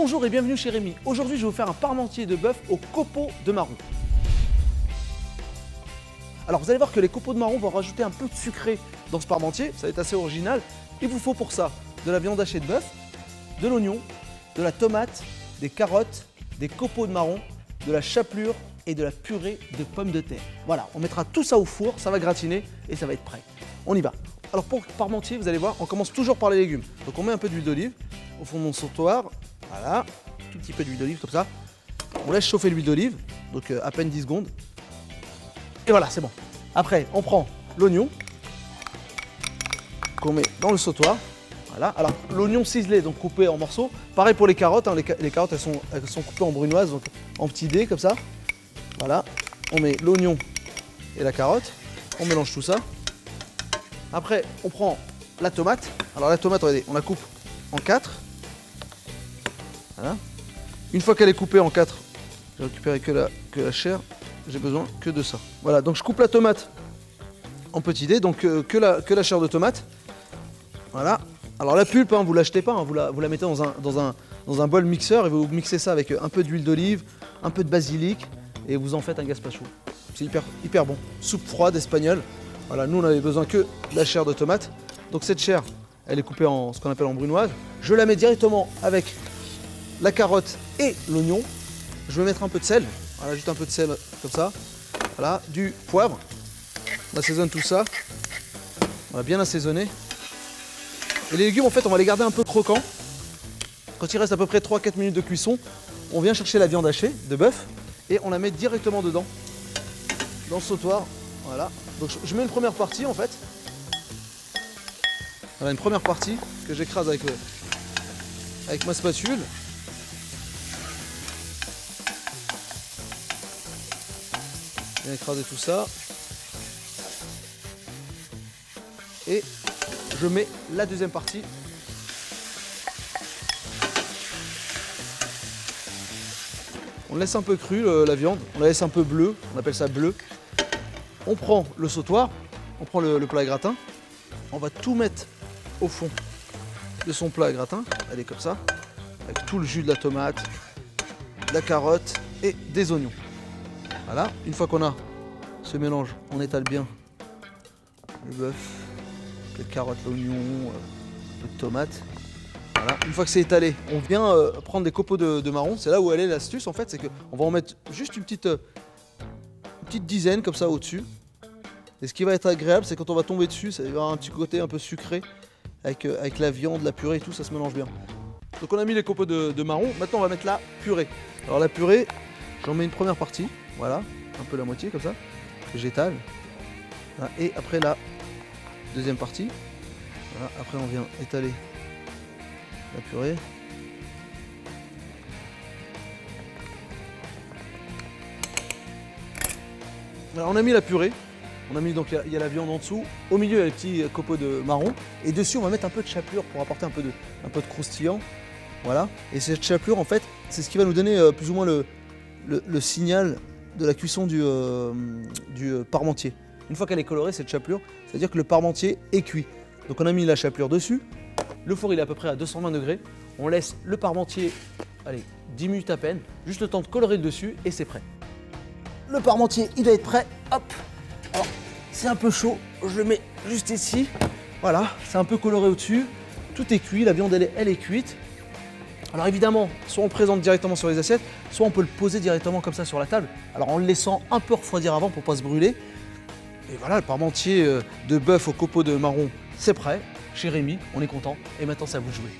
Bonjour et bienvenue chez Rémi. Aujourd'hui, je vais vous faire un parmentier de bœuf aux copeaux de marron. Alors, vous allez voir que les copeaux de marron vont rajouter un peu de sucré dans ce parmentier. Ça va être assez original. Il vous faut pour ça de la viande hachée de bœuf, de l'oignon, de la tomate, des carottes, des copeaux de marron, de la chapelure et de la purée de pommes de terre. Voilà, on mettra tout ça au four, ça va gratiner et ça va être prêt. On y va. Alors pour le parmentier, vous allez voir, on commence toujours par les légumes. Donc on met un peu d'huile d'olive au fond de mon sautoir. Voilà, tout petit peu d'huile d'olive comme ça. On laisse chauffer l'huile d'olive, donc à peine 10 secondes. Et voilà, c'est bon. Après, on prend l'oignon qu'on met dans le sautoir. Voilà, alors l'oignon ciselé, donc coupé en morceaux. Pareil pour les carottes, hein. Les carottes elles sont coupées en brunoise, donc en petits dés comme ça. Voilà, on met l'oignon et la carotte, on mélange tout ça. Après, on prend la tomate. Alors la tomate, regardez, on la coupe en 4. Voilà. Une fois qu'elle est coupée en 4, j'ai récupéré que la chair, j'ai besoin que de ça. Voilà, donc je coupe la tomate en petits dés, donc que la chair de tomate. Voilà. Alors la pulpe, hein, vous ne l'achetez pas, hein, vous la mettez dans un bol mixeur et vous mixez ça avec un peu d'huile d'olive, un peu de basilic et vous en faites un gazpacho. C'est hyper bon. Soupe froide espagnole. Voilà, nous on avait besoin que de la chair de tomate. Donc cette chair, elle est coupée en ce qu'on appelle en brunoise. Je la mets directement avec la carotte et l'oignon. Je vais mettre un peu de sel. Voilà, juste un peu de sel comme ça. Voilà, du poivre. On assaisonne tout ça. On va bien assaisonner. Et les légumes, en fait, on va les garder un peu croquants. Quand il reste à peu près 3-4 minutes de cuisson, on vient chercher la viande hachée de bœuf et on la met directement dedans, dans le sautoir. Voilà. Donc je mets une première partie, en fait. Voilà, une première partie que j'écrase avec ma spatule. Bien écraser tout ça. Et je mets la deuxième partie. On laisse un peu cru la viande, on la laisse un peu bleue, on appelle ça bleu. On prend le sautoir, on prend le plat à gratin, on va tout mettre au fond de son plat à gratin, elle est comme ça, avec tout le jus de la tomate, de la carotte et des oignons. Voilà, une fois qu'on a ce mélange, on étale bien le bœuf, les carottes, l'oignon, un peu de tomate. Voilà. Une fois que c'est étalé, on vient prendre des copeaux de marron. C'est là où elle est l'astuce en fait, c'est qu'on va en mettre juste une petite dizaine comme ça au-dessus. Et ce qui va être agréable, c'est quand on va tomber dessus, ça va avoir un petit côté un peu sucré avec la viande, la purée et tout, ça se mélange bien. Donc on a mis les copeaux de marron, maintenant on va mettre la purée. Alors la purée, j'en mets une première partie, voilà, un peu la moitié comme ça, que j'étale. Voilà. Et après la deuxième partie, voilà. Après on vient étaler la purée. Alors on a mis la purée, on a mis donc il y a la viande en dessous, au milieu il y a les petits copeaux de marron et dessus on va mettre un peu de chapelure pour apporter un peu de croustillant. Voilà, et cette chapelure en fait c'est ce qui va nous donner plus ou moins le signal de la cuisson du parmentier. Une fois qu'elle est colorée cette chapelure, c'est à dire que le parmentier est cuit. Donc on a mis la chapelure dessus. Le four il est à peu près à 220 degrés. On laisse le parmentier, allez, 10 minutes à peine, juste le temps de colorer le dessus et c'est prêt. Le parmentier il doit être prêt, hop. Alors c'est un peu chaud, je le mets juste ici. Voilà, c'est un peu coloré au-dessus. Tout est cuit, la viande elle est cuite. Alors évidemment, soit on le présente directement sur les assiettes, soit on peut le poser directement comme ça sur la table. Alors en le laissant un peu refroidir avant pour ne pas se brûler. Et voilà, le parmentier de bœuf au copeaux de marron, c'est prêt. Chez Rémi, on est content et maintenant c'est à vous de jouer.